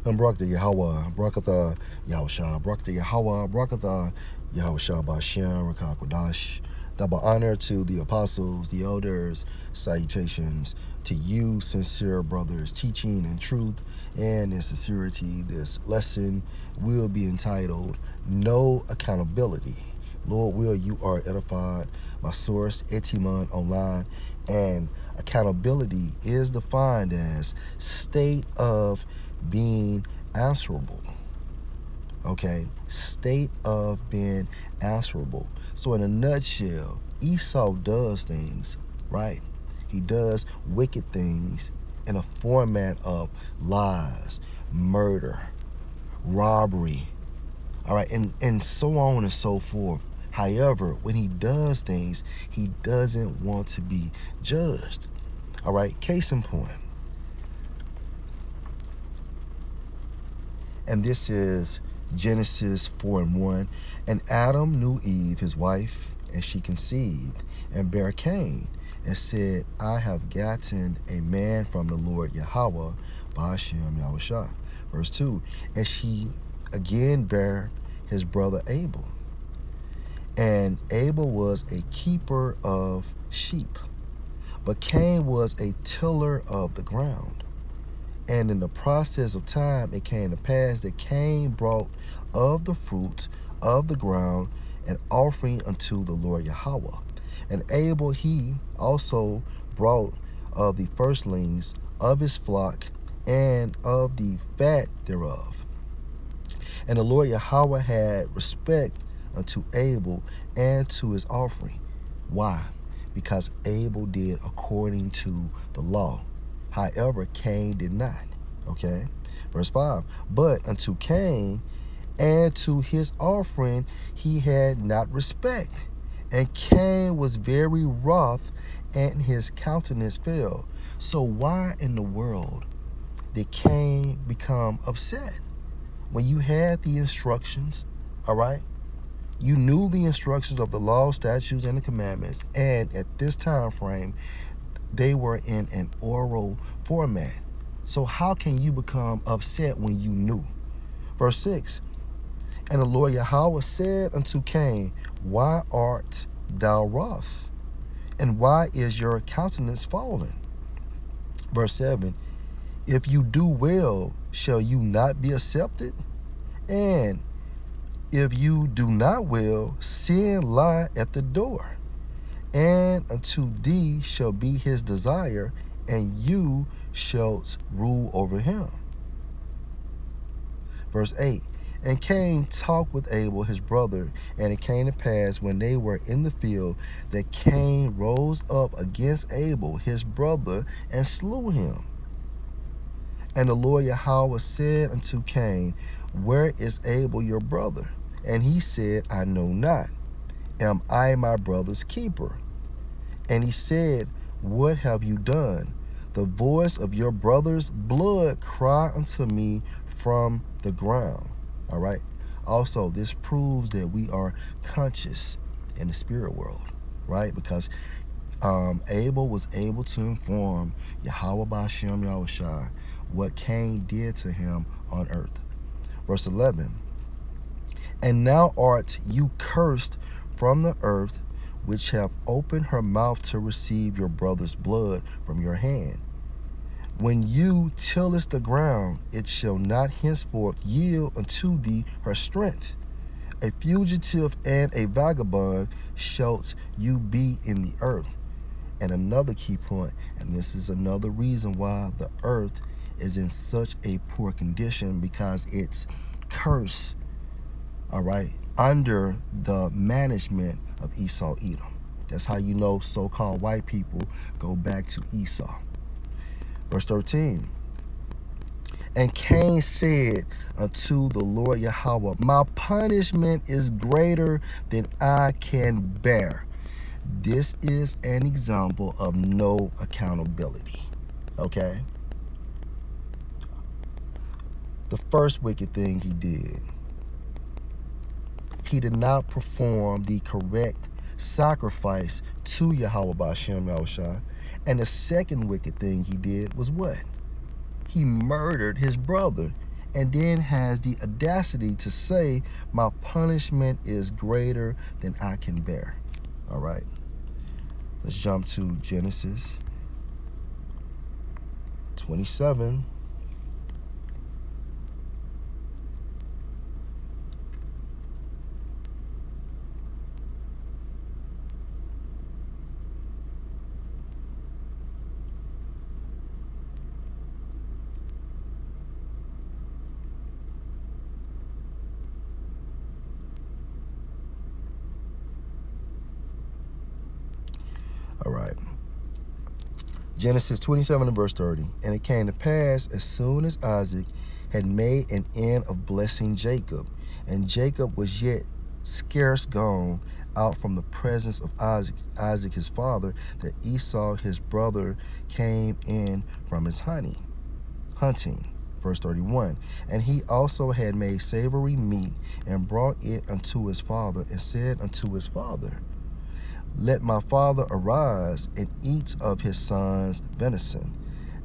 Barakatah Yahweh, Barakatah Yahusha, Barakatah Yahweh, Barakatah Yahusha Bashem, Rakakwadash. Double honor to the apostles, the elders, salutations to you, sincere brothers, teaching in truth and in sincerity. This lesson will be entitled No Accountability. Lord will, you are edified. My source, Etimon Online, and accountability is defined as state of being answerable. Okay, state of being answerable. So in a nutshell, Esau does things, right? He does wicked things in a format of lies, murder, robbery, all right, and so on and so forth. However, when he does things, he doesn't want to be judged. All right, case in point. And this is Genesis 4:1. And Adam knew Eve, his wife, and she conceived and bare Cain, and said, I have gotten a man from the Lord Yahweh, Ba'ashem Yahushua. Verse 2. And she again bare his brother Abel. And Abel was a keeper of sheep, but Cain was a tiller of the ground. And in the process of time, it came to pass that Cain brought of the fruit of the ground an offering unto the Lord Yahweh. And Abel he also brought of the firstlings of his flock and of the fat thereof. And the Lord Yahweh had respect unto Abel and to his offering. Why? Because Abel did according to the law. However, Cain did not. Okay? Verse 5. But unto Cain and to his offering he had not respect. And Cain was very wroth, and his countenance fell. So why in the world did Cain become upset? When you had the instructions, all right? You knew the instructions of the law, statutes, and the commandments, and at this time frame, they were in an oral format. So how can you become upset when you knew? Verse 6, and the Lord Yahweh said unto Cain, why art thou wroth? And why is your countenance fallen? Verse 7, if you do well, shall you not be accepted? And if you do not well, sin lie at the door. And unto thee shall be his desire, and you shalt rule over him. Verse 8, and Cain talked with Abel his brother, and it came to pass when they were in the field that Cain rose up against Abel his brother and slew him. And the Lord Yahweh said unto Cain, where is Abel your brother? And he said, I know not. Am I my brother's keeper? And he said, what have you done? The voice of your brother's blood cry unto me from the ground. All right. Also, this proves that we are conscious in the spirit world, right? Because Abel was able to inform Yahweh Ba'ashem Yahushua what Cain did to him on earth. Verse 11, and now art you cursed from the earth, which have opened her mouth to receive your brother's blood from your hand. When you tillest the ground, it shall not henceforth yield unto thee her strength. A fugitive and a vagabond shalt you be in the earth. And another key point, and this is another reason why the earth is in such a poor condition, because it's cursed, all right, under the management of Esau Edom. That's how you know so-called white people go back to Esau. Verse 13, and Cain said unto the Lord Yahweh, my punishment is greater than I can bear. This is an example of no accountability, okay? The first wicked thing he did not perform the correct sacrifice to Yahweh Ba'ashem Yahushua. And the second wicked thing he did was what? He murdered his brother and then has the audacity to say, my punishment is greater than I can bear. All right. Let's jump to Genesis 27. All right. Genesis 27 and verse 30. And it came to pass, as soon as Isaac had made an end of blessing Jacob, and Jacob was yet scarce gone out from the presence of Isaac his father, that Esau his brother came in from his hunting. Verse 31. And he also had made savory meat, and brought it unto his father, and said unto his father, let my father arise and eat of his son's venison,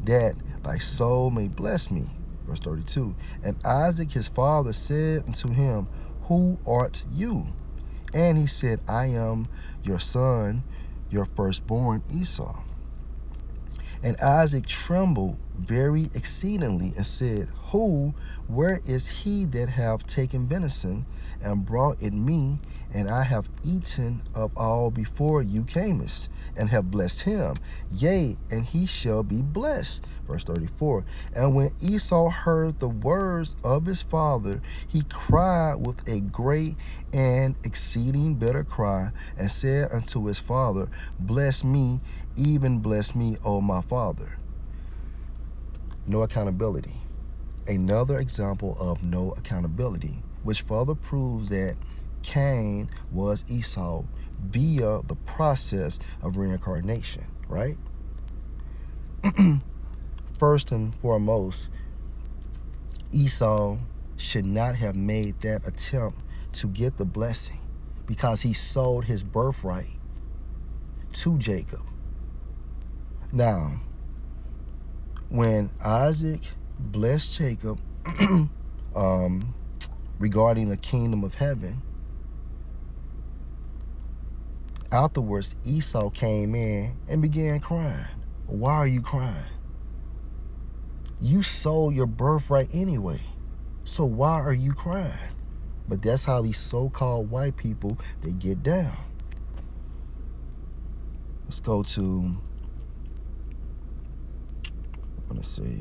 that thy soul may bless me. Verse 32. And Isaac his father said unto him, who art you? And he said, I am your son, your firstborn Esau. And Isaac trembled very exceedingly, and said, where is he that hath taken venison, and brought it me, and I have eaten of all before you camest, and have blessed him? Yea, and he shall be blessed. Verse 34. And when Esau heard the words of his father, he cried with a great and exceeding bitter cry, and said unto his father, bless me, even bless me, O my father. No accountability. Another example of no accountability, which further proves that Cain was Esau via the process of reincarnation, right? First and foremost, Esau should not have made that attempt to get the blessing, because he sold his birthright to Jacob. Now, when Isaac blessed Jacob regarding the kingdom of heaven, afterwards Esau came in and began crying. Why are you crying? You sold your birthright anyway, so why are you crying? But that's how these so-called white people, they get down. Let's go to, I want to see.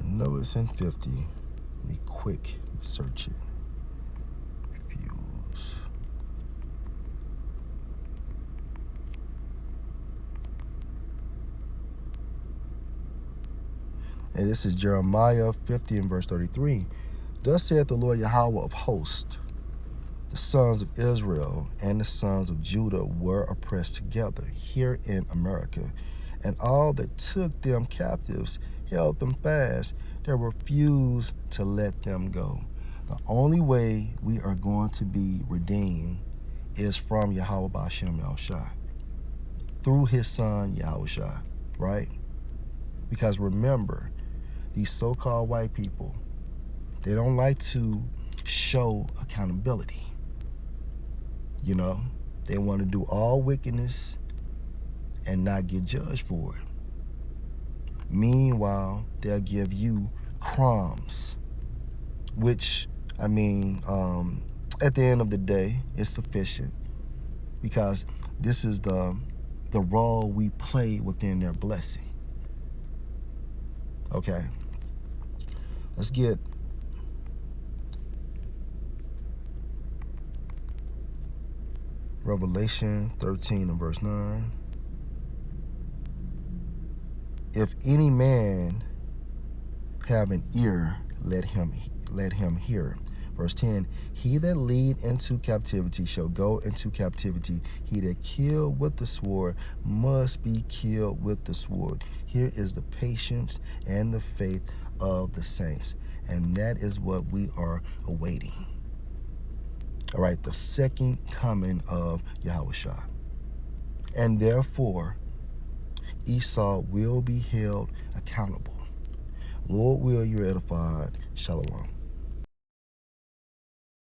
I know it's in 50. Let me quick search it. Fuse. And this is Jeremiah 50 and verse 33. Thus saith the Lord Yahweh of hosts, the sons of Israel and the sons of Judah were oppressed together here in America, and all that took them captives held them fast. They refused to let them go. The only way we are going to be redeemed is from Yahweh B'Ashem Yahushua, through his son Yahushua, right? Because remember, these so-called white people, they don't like to show accountability. You know, they want to do all wickedness and not get judged for it. Meanwhile, they'll give you crumbs, which, I mean, at the end of the day, is sufficient, because this is the role we play within their blessing. Okay, let's get Revelation 13 and verse 9. If any man have an ear, let him hear. Verse 10, he that lead into captivity shall go into captivity. He that kill with the sword must be killed with the sword. Here is the patience and the faith of the saints. And that is what we are awaiting. All right, the second coming of Yahushua. And therefore, Esau will be held accountable. Lord will, you're edified. Shalom.